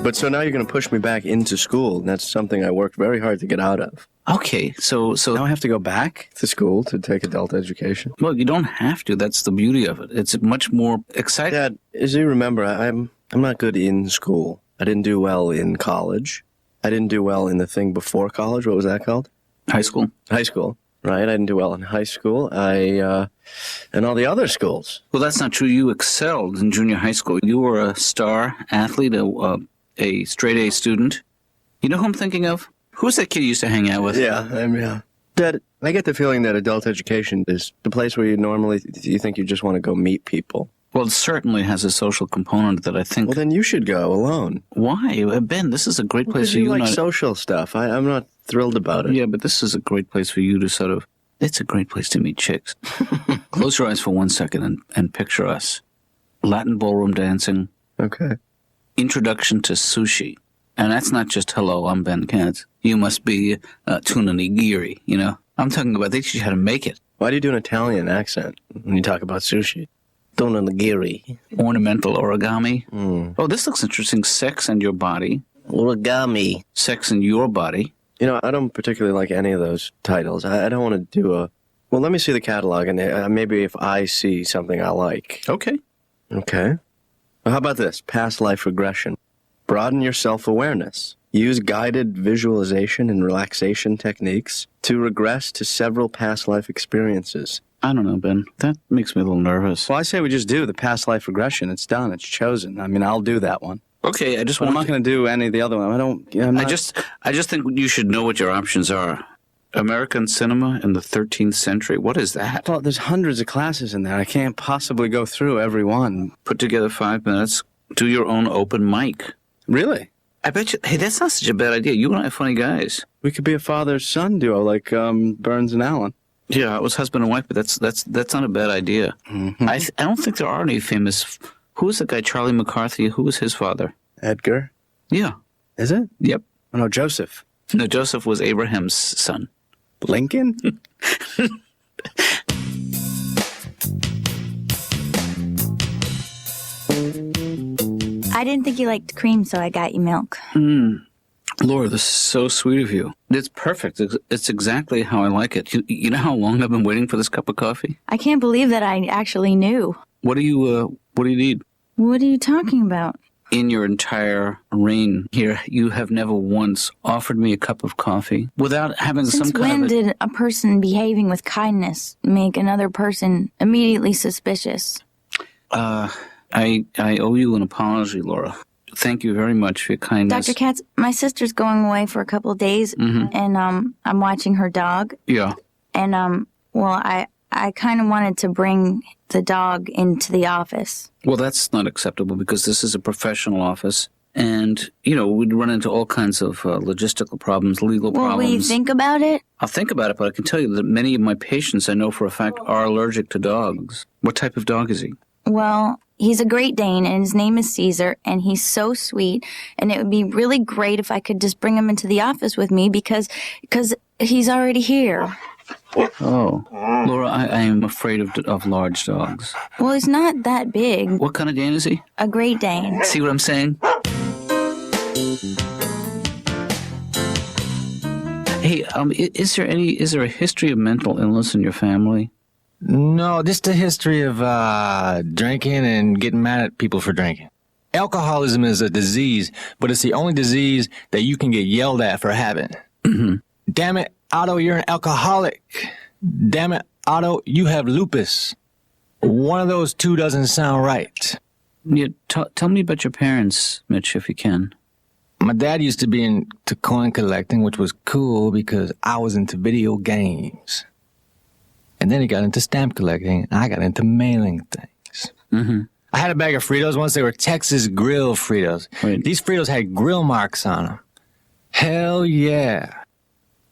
But so now you're going to push me back into school, and that's something I worked very hard to get out of. Okay, so Now I have to go back to school to take adult education. well, you don't have to. That's the beauty of it. It's much more exciting. Dad, as you remember, I'm not good in school. I didn't do well in college. I didn't do well in the thing before college. What was that called? High school. High school, right? I didn't do well in high school. And all the other schools. Well, that's not true. You excelled in junior high school. You were a star athlete, a straight A student. You know who I'm thinking of? Who's that kid you used to hang out with? Yeah. Dad, I get the feeling that adult education is the place where you think you just want to go meet people. Well, it certainly has a social component that I think... Well, then you should go alone. Why? Ben, this is a great place for you you. like social stuff. I'm not thrilled about it. Yeah, but this is a great place for you to sort of... It's a great place to meet chicks. Close your eyes for 1 second and picture us. Latin ballroom dancing. Okay. Introduction to sushi. And that's not just, hello, I'm Ben Katz. You must be tuna nigiri, you know? I'm talking about, they teach you how to make it. Why do you do an Italian accent when you talk about sushi? Tuna nigiri. Ornamental origami. Oh, this looks interesting. Sex and your body. Origami. Sex and your body. You know, I don't particularly like any of those titles. I don't want to do a... Well, let me see the catalog, and maybe if I see something I like. Okay. Okay. Well, how about this? Past life regression. Broaden your self-awareness. Use guided visualization and relaxation techniques to regress to several past life experiences. I don't know, Ben. That makes me a little nervous. Well, I say we just do the past life regression. It's done. It's chosen. I mean, I'll do that one. Okay, I just But want I'm not going to do any of the other one. I just think you should know what your options are. American cinema in the 13th century. What is that? Well, there's hundreds of classes in there. I can't possibly go through every one. Put together 5 minutes. Do your own open mic. Really? I bet you. Hey, that's not such a bad idea. You and I are funny guys. We could be a father-son duo like Burns and Allen. Yeah, it was husband and wife, but that's not a bad idea. Mm-hmm. I don't think there are any famous. Who was the guy? Charlie McCarthy. Who was his father? Edgar? Yeah. Is it? Yep. Oh, no, Joseph. No, Joseph was Abraham's son. Lincoln? I didn't think you liked cream, so I got you milk. Laura, this is so sweet of you. It's perfect. It's exactly how I like it. You know how long I've been waiting for this cup of coffee? I can't believe that I actually knew. What do you need? What are you talking about? In your entire reign here, you have never once offered me a cup of coffee without having Since some kind when of... did a person behaving with kindness make another person immediately suspicious? I owe you an apology, Laura. Thank you very much for your kindness. Dr. Katz, my sister's going away for a couple of days, and I'm watching her dog. Yeah. And, well, I kind of wanted to bring the dog into the office. Well, that's not acceptable because this is a professional office. And, you know, we'd run into all kinds of logistical problems, legal Well, problems. will you think about it? I'll think about it, but I can tell you that many of my patients, I know for a fact, are allergic to dogs. What type of dog is he? Well, he's a Great Dane, and his name is Caesar, and he's so sweet, and it would be really great if I could just bring him into the office with me because he's already here. Oh. Laura, I am afraid of large dogs. Well, he's not that big. What kind of Dane is he? A Great Dane. See what I'm saying? Hey, is there a history of mental illness in your family? No, just a history of drinking and getting mad at people for drinking. Alcoholism is a disease, but it's the only disease that you can get yelled at for having. Mm-hmm. Damn it, Otto, you're an alcoholic. Damn it, Otto, you have lupus. One of those two doesn't sound right. Yeah, tell me about your parents, Mitch, if you can. My dad used to be into coin collecting, which was cool because I was into video games. And then he got into stamp collecting, and I got into mailing things. Mm-hmm. I had a bag of Fritos once. They were Texas grill Fritos. Wait. These Fritos had grill marks on them. Hell yeah.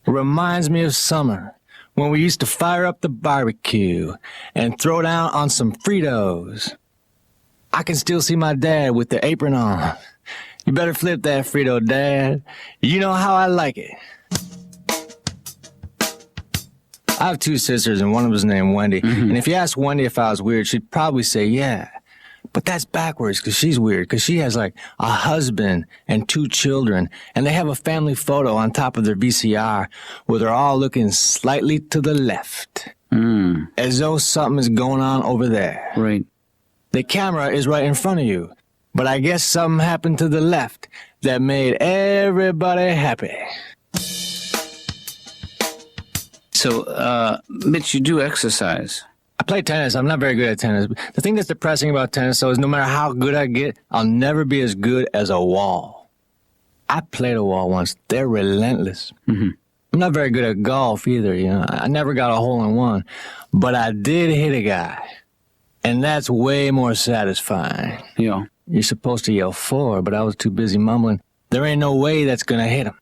Reminds me of summer, when we used to fire up the barbecue and throw down on some Fritos. I can still see my dad with the apron on. You better flip that Frito, Dad. You know how I like it. I have two sisters, and one of them is named Wendy. Mm-hmm. And if you ask Wendy if I was weird, she'd probably say yeah. But that's backwards because she's weird because she has like a husband and 2 children and they have a family photo on top of their VCR where they're all looking slightly to the left. As though something is going on over there. Right. The camera is right in front of you, but I guess something happened to the left that made everybody happy. So, Mitch, you do exercise. I play tennis. I'm not very good at tennis. The thing that's depressing about tennis, though, is no matter how good I get, I'll never be as good as a wall. I played a wall once. They're relentless. Mm-hmm. I'm not very good at golf either, you know. I never got a hole-in-one, but I did hit a guy, and that's way more satisfying. Yeah. You're supposed to yell 4, but I was too busy mumbling, there ain't no way that's gonna hit him.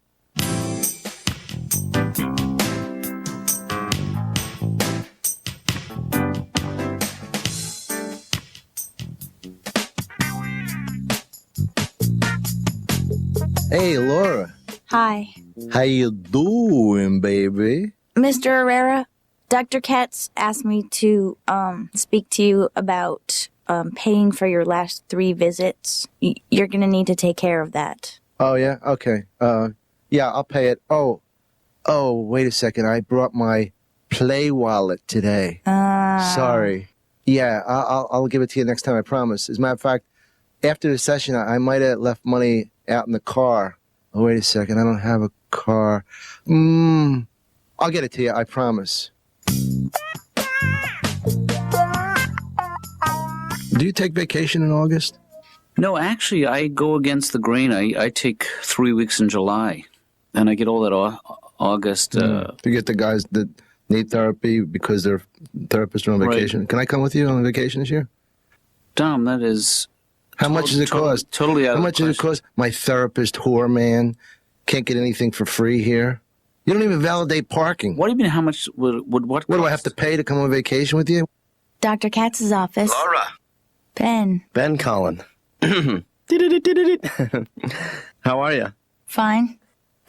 Hey, Laura. Hi. How you doing, baby? Mr. Herrera, Dr. Katz asked me to speak to you about paying for your last 3 visits. You're going to need to take care of that. Oh, yeah? Okay. Yeah, I'll pay it. Oh, wait a second. I brought my Play wallet today. Sorry. Yeah, I'll give it to you next time, I promise. As a matter of fact, after the session, I might have left money out in the car. Oh, wait a second. I don't have a car. I'll get it to you, I promise. Do you take vacation in August? No, actually, I go against the grain. I take 3 weeks in July, and I get all that August. You get the guys that need therapy because their therapists are on vacation. Right. Can I come with you on vacation this year? Dom, that is... How much does it cost? Totally out How much does it cost? My therapist whore, man. Can't get anything for free here. You don't even validate parking. What do you mean, how much would what cost? What do I have to pay to come on vacation with you? Dr. Katz's office. Laura. Ben Collin. How are you? Fine.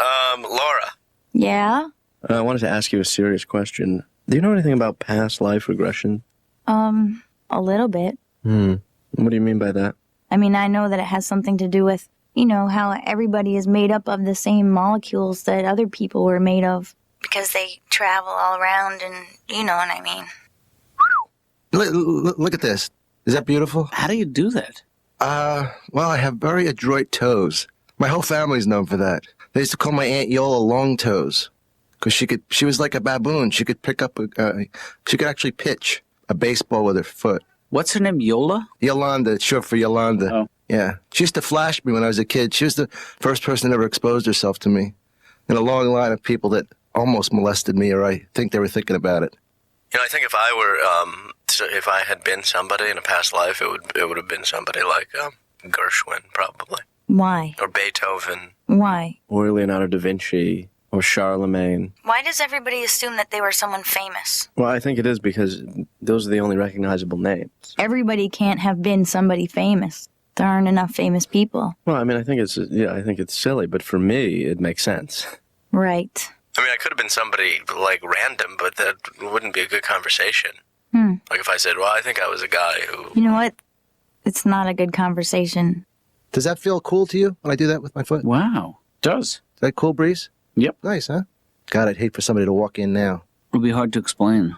Laura. Yeah? I wanted to ask you a serious question. Do you know anything about past life regression? A little bit. What do you mean by that? I mean, I know that it has something to do with, you know, how everybody is made up of the same molecules that other people were made of. Because they travel all around and, you know what I mean. Look at this. Is that beautiful? How do you do that? Well, I have very adroit toes. My whole family's known for that. They used to call my Aunt Yola Long Toes. Because she was like a baboon. She could she could actually pitch a baseball with her foot. What's her name, Yola? Yolanda, it's short for Yolanda. Oh. Yeah. She used to flash me when I was a kid. She was the first person that ever exposed herself to me. In a long line of people that almost molested me, or I think they were thinking about it. You know, I think if I had been somebody in a past life, it would have been somebody like Gershwin, probably. Why? Or Beethoven. Why? Or Leonardo da Vinci. Or Charlemagne. Why does everybody assume that they were someone famous? Well, I think it is because those are the only recognizable names. Everybody can't have been somebody famous. There aren't enough famous people. Well, I mean, I think it's silly, but for me, it makes sense. Right. I mean, I could have been somebody, like, random, but that wouldn't be a good conversation. Like if I said, well, I think I was a guy who... You know what? It's not a good conversation. Does that feel cool to you when I do that with my foot? Wow. Does. Is that cool, Breeze? Yep. Nice, huh? God, I'd hate for somebody to walk in now. It would be hard to explain.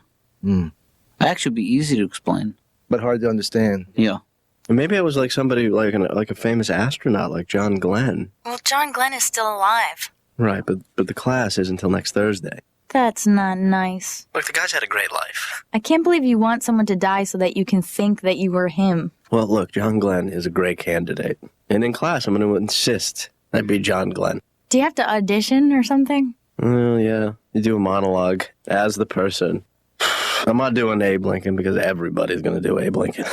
Actually, it'd be easy to explain. But hard to understand. Yeah. Maybe I was like somebody, like a famous astronaut, like John Glenn. Well, John Glenn is still alive. Right, but the class is until next Thursday. That's not nice. Look, the guy's had a great life. I can't believe you want someone to die so that you can think that you were him. Well, look, John Glenn is a great candidate. And in class, I'm going to insist I be John Glenn. Do you have to audition or something? Well, yeah. You do a monologue as the person. I'm not doing Abe Lincoln because everybody's going to do Abe Lincoln.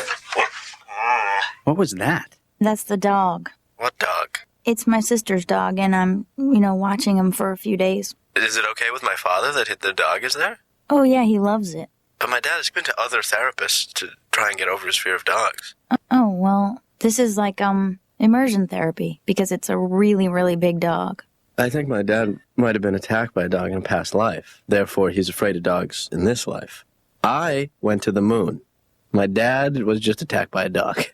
What was that? That's the dog. What dog? It's my sister's dog, and I'm, watching him for a few days. Is it okay with my father that the dog is there? Oh, yeah, he loves it. But my dad has been to other therapists to try and get over his fear of dogs. Oh, well, this is like, immersion therapy, because it's a really, really big dog. I think my dad might have been attacked by a dog in a past life. Therefore, he's afraid of dogs in this life. I went to the moon. My dad was just attacked by a dog.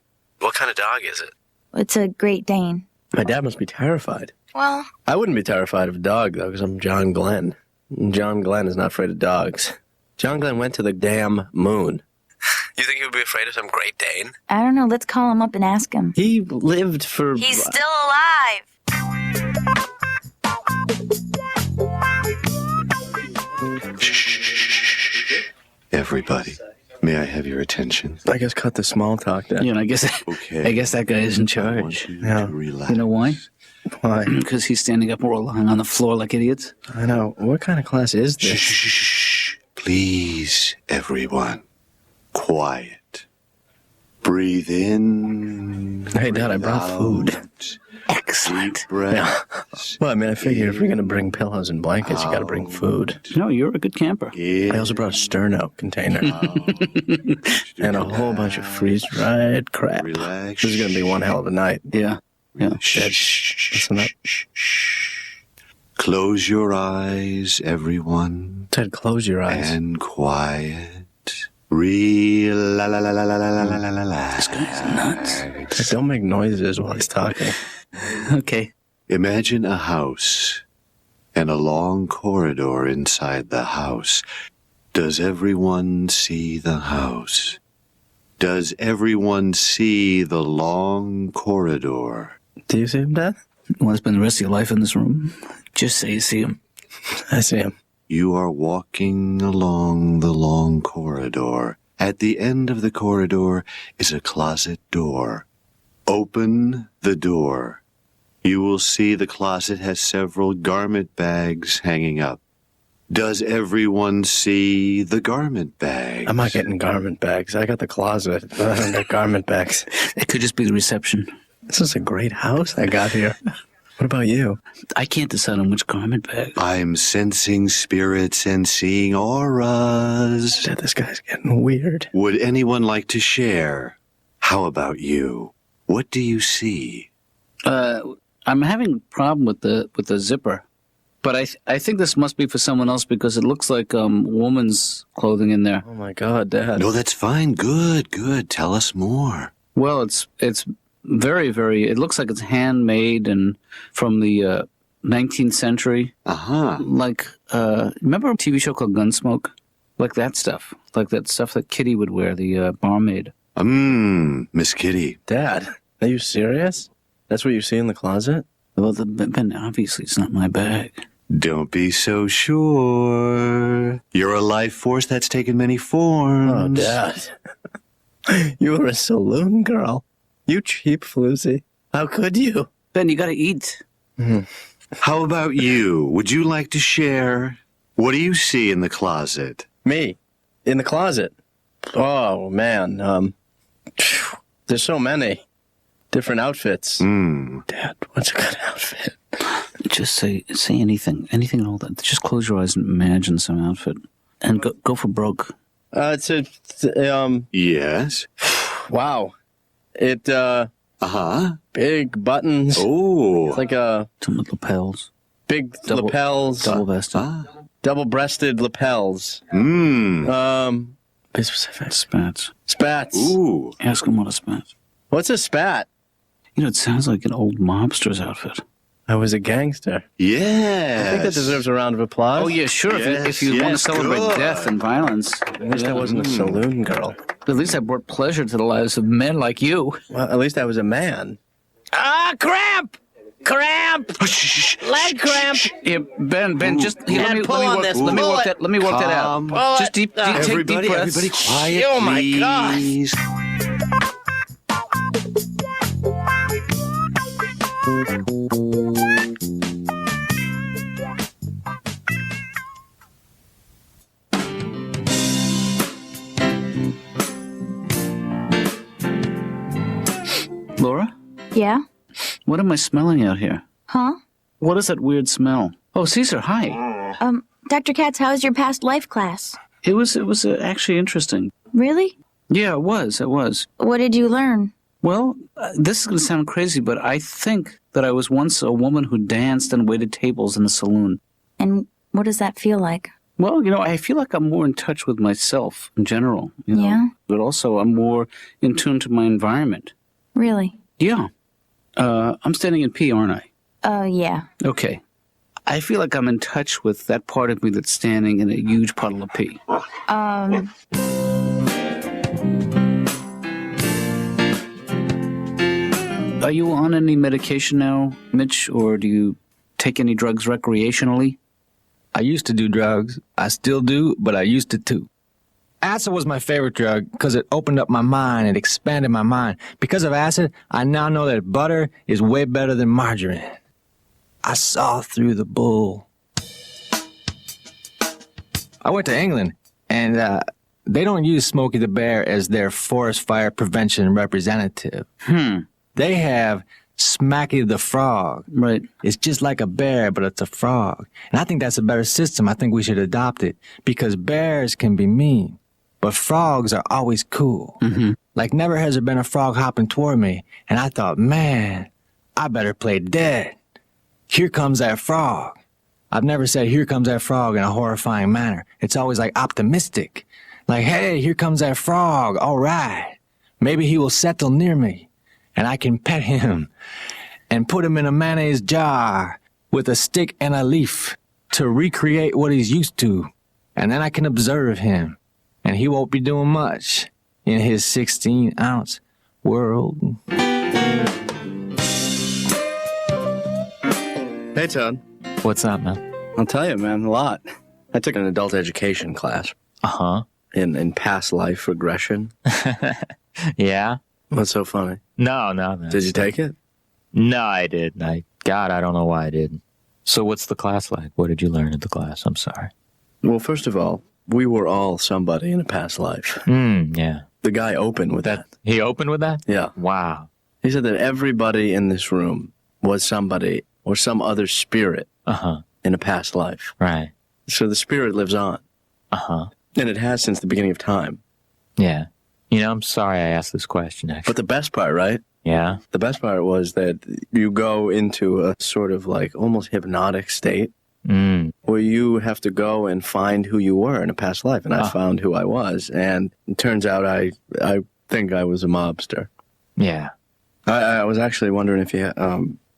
What kind of dog is it? It's a Great Dane. My dad must be terrified. Well, I wouldn't be terrified of a dog, though, because I'm John Glenn. And John Glenn is not afraid of dogs. John Glenn went to the damn moon. You think he would be afraid of some Great Dane? I don't know. Let's call him up and ask him. He lived for... He's still alive. Everybody, may I have your attention? I guess cut the small talk then. You know, I guess that guy is in I want charge. you Yeah. to relax. You know why? Why? Because he's standing up and we're lying on the floor like idiots. I know. What kind of class is this? Shh. Please, everyone. Quiet. Breathe in. Hey, Dad, I brought food. out. Excellent. Deep breaths. Well, I mean, I figure if you're going to bring pillows and blankets, you got to bring food. No, you're a good camper. I also brought a Sterno container and a whole bunch of freeze-dried crap. Relax. This is going to be one hell of a night. Yeah. Shh. Listen up. Close your eyes, everyone, Ted, close your eyes. and quiet. Relax. This guy's nuts. Ted, don't make noises while he's talking. Okay. Imagine a house and a long corridor inside the house. Does everyone see the house? Does everyone see the long corridor? Do you see him, Dad? You want to spend the rest of your life in this room? Just say you see him. I see him. You are walking along the long corridor. At the end of the corridor is a closet door. Open the door. You will see the closet has several garment bags hanging up. Does everyone see the garment bags? I'm not getting garment bags. I got the closet. I don't got garment bags. It could just be the reception. This is a great house I got here. What about you? I can't decide on which garment bag. I'm sensing spirits and seeing auras. Dad, this guy's getting weird. Would anyone like to share? How about you? What do you see? I'm having a problem with the zipper, but I think this must be for someone else because it looks like woman's clothing in there. Oh, my God, Dad. No, that's fine. Good. Tell us more. Well, it's very, very. It looks like it's handmade and from the 19th century. Uh-huh. Like remember a TV show called Gunsmoke? Like that stuff. Like that stuff that Kitty would wear, the barmaid. Miss Kitty. Dad, are you serious? That's what you see in the closet? Well, Ben, obviously it's not my bag. Don't be so sure. You're a life force that's taken many forms. Oh, Dad. You were a saloon girl. You cheap floozy. How could you? Ben, you gotta eat. How about you? Would you like to share? What do you see in the closet? Me? In the closet? Oh, man. There's so many different outfits. Dad, what's a good outfit? Just say anything at all. That. Just close your eyes and imagine some outfit, and go for broke. It's Yes. wow. It, Uh-huh. big buttons. Oh. It's like a Some with lapels, big lapels. double vested, Double-breasted lapels. Be specific. spats. Spats. Ooh. Ask him what a spat. What's a spat? You know, it sounds like an old mobster's outfit. I was a gangster. Yes. I think that deserves a round of applause. Oh yeah, sure. If you want to celebrate good. death and violence, At least I wasn't a saloon girl. at least I brought pleasure to the lives of men like you. Well, at least I was a man. Cramp! Leg cramp! Here, Ben, just here, let me work that. Let me work that out. Calm. Just take deep Everybody breaths. quiet, Oh, my God. please. Laura, Yeah? what am I smelling out here? Huh? What is that weird smell? Oh, Caesar, hi. Dr. Katz, how was your past life class? It was actually interesting. Really? Yeah, it was. What did you learn? Well, this is going to sound crazy, but I think that I was once a woman who danced and waited tables in a saloon. And what does that feel like? Well, you know, I feel like I'm more in touch with myself in general. You know? Yeah? But also I'm more in tune to my environment. Really? Yeah. I'm standing in pee, aren't I? Yeah. Okay. I feel like I'm in touch with that part of me that's standing in a huge puddle of pee. Are you on any medication now, Mitch, or do you take any drugs recreationally? I used to do drugs. I still do, but I used to too. Acid was my favorite drug because it opened up my mind. It expanded my mind. Because of acid, I now know that butter is way better than margarine. I saw through the bull. I went to England, and they don't use Smokey the Bear as their forest fire prevention representative. They have Smacky the Frog. Right. It's just like a bear, but it's a frog. And I think that's a better system. I think we should adopt it because bears can be mean, but frogs are always cool. Like never has there been a frog hopping toward me, and I thought, man, I better play dead. Here comes that frog. I've never said here comes that frog in a horrifying manner. It's always like optimistic. Like, hey, here comes that frog. All right. Maybe he will settle near me, and I can pet him and put him in a mayonnaise jar with a stick and a leaf to recreate what he's used to. And then I can observe him, and he won't be doing much in his 16-ounce world. Hey, Todd. What's up, man? I'll tell you, man, a lot. I took an adult education class Uh-huh. in past life regression. Yeah? What's so funny? No, man. Did you take it? No, I didn't. God, I don't know why I didn't. So what's the class like? What did you learn in the class? I'm sorry. Well, first of all, we were all somebody in a past life. Yeah. The guy opened with that. He opened with that? Yeah. Wow. He said that everybody in this room was somebody or some other spirit Uh-huh. in a past life. Right. So the spirit lives on. Uh-huh. And it has since the beginning of time. Yeah. You know, I'm sorry I asked this question, actually. But the best part, right? Yeah? The best part was that you go into a sort of like almost hypnotic state where you have to go and find who you were in a past life. And I found who I was. And it turns out I think I was a mobster. Yeah. I was actually wondering if you,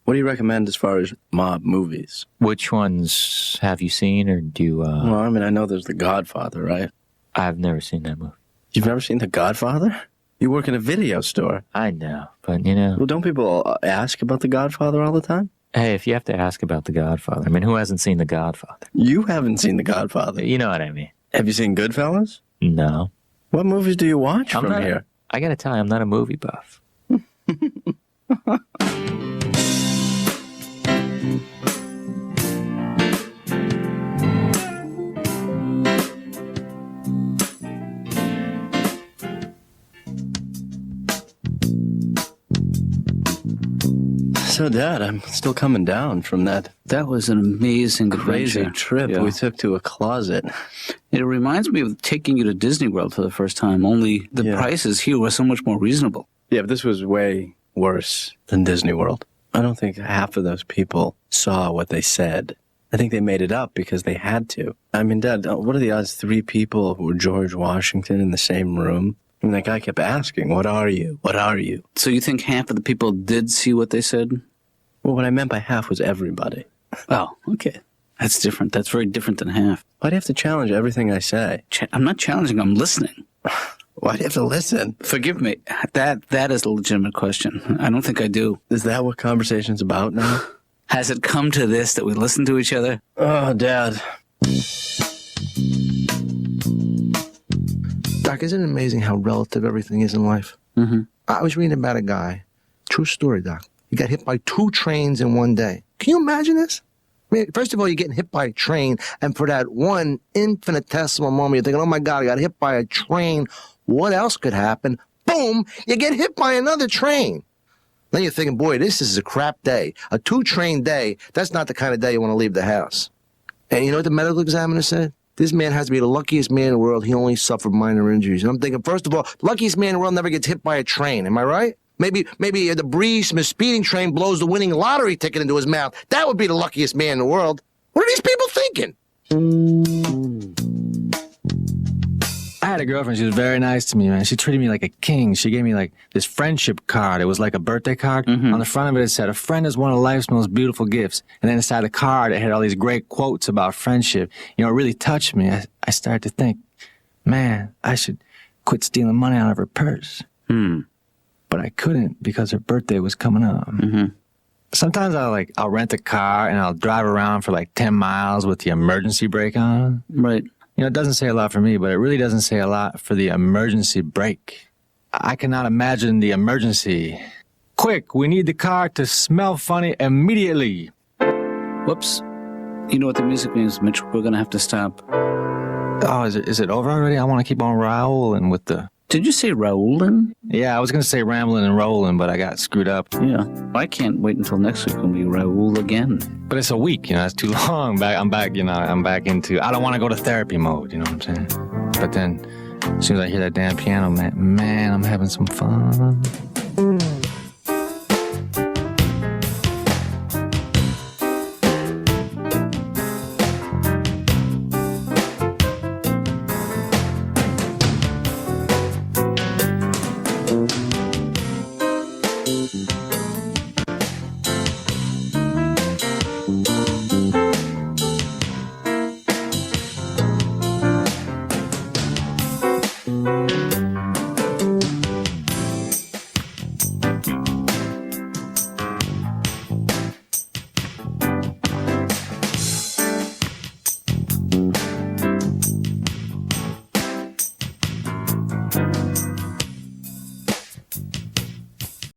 what do you recommend as far as mob movies? Which ones have you seen, or do you, Well, I mean, I know there's The Godfather, right? I've never seen that movie. You've never seen The Godfather? You work in a video store. I know, but you know. Well, don't people ask about The Godfather all the time? Hey, if you have to ask about The Godfather, I mean, who hasn't seen The Godfather? You haven't seen The Godfather. You know what I mean. Have you seen Goodfellas? No. What movies do you watch from here? I gotta tell you, I'm not a movie buff. So, Dad, I'm still coming down from that That was an amazing crazy adventure. trip Yeah. we took to a closet. It reminds me of taking you to Disney World for the first time, only the Yeah. prices here were so much more reasonable. Yeah, but this was way worse than Disney World. I don't think half of those people saw what they said. I think they made it up because they had to. I mean, Dad, what are the odds 3 people who were George Washington in the same room? And that guy kept asking, what are you? What are you? So you think half of the people did see what they said? Well, what I meant by half was everybody. Oh, okay. That's different. That's very different than half. Why do you have to challenge everything I say? I'm not challenging, I'm listening. Why do you have to listen? Forgive me. That is a legitimate question. I don't think I do. Is that what conversation's about now? Has it come to this that we listen to each other? Oh, Dad. Doc, isn't it amazing how relative everything is in life? Mm-hmm. I was reading about a guy, true story, Doc. He got hit by 2 trains in one day. Can you imagine this? I mean, first of all, you're getting hit by a train, and for that one infinitesimal moment, you're thinking, oh my God, I got hit by a train. What else could happen? Boom, you get hit by another train. Then you're thinking, boy, this is a crap day. A 2-train day, that's not the kind of day you want to leave the house. And you know what the medical examiner said? This man has to be the luckiest man in the world. He only suffered minor injuries. And I'm thinking, first of all, luckiest man in the world never gets hit by a train. Am I right? Maybe the breeze from a speeding train blows the winning lottery ticket into his mouth. That would be the luckiest man in the world. What are these people thinking? I had a girlfriend. She was very nice to me, man. She treated me like a king. She gave me like this friendship card. It was like a birthday card. On the front of it, it said, "A friend is one of life's most beautiful gifts." And then inside the card, it had all these great quotes about friendship. You know, it really touched me. I started to think, man, I should quit stealing money out of her purse. But I couldn't because her birthday was coming up. Sometimes I'll rent a car and I'll drive around for like 10 miles with the emergency brake on. Right. You know, it doesn't say a lot for me, but it really doesn't say a lot for the emergency brake. I cannot imagine the emergency. Quick, we need the car to smell funny immediately. Whoops. You know what the music means, Mitch. We're going to have to stop. Oh, is it over already? I want to keep on rolling with the... Did you say Raoulin? Yeah, I was going to say rambling and rolling, but I got screwed up. Yeah. I can't wait until next week when we Raoul again. But it's a week, you know, that's too long. I'm back into, I don't want to go to therapy mode, you know what I'm saying? But then, as soon as I hear that damn piano, man, I'm having some fun.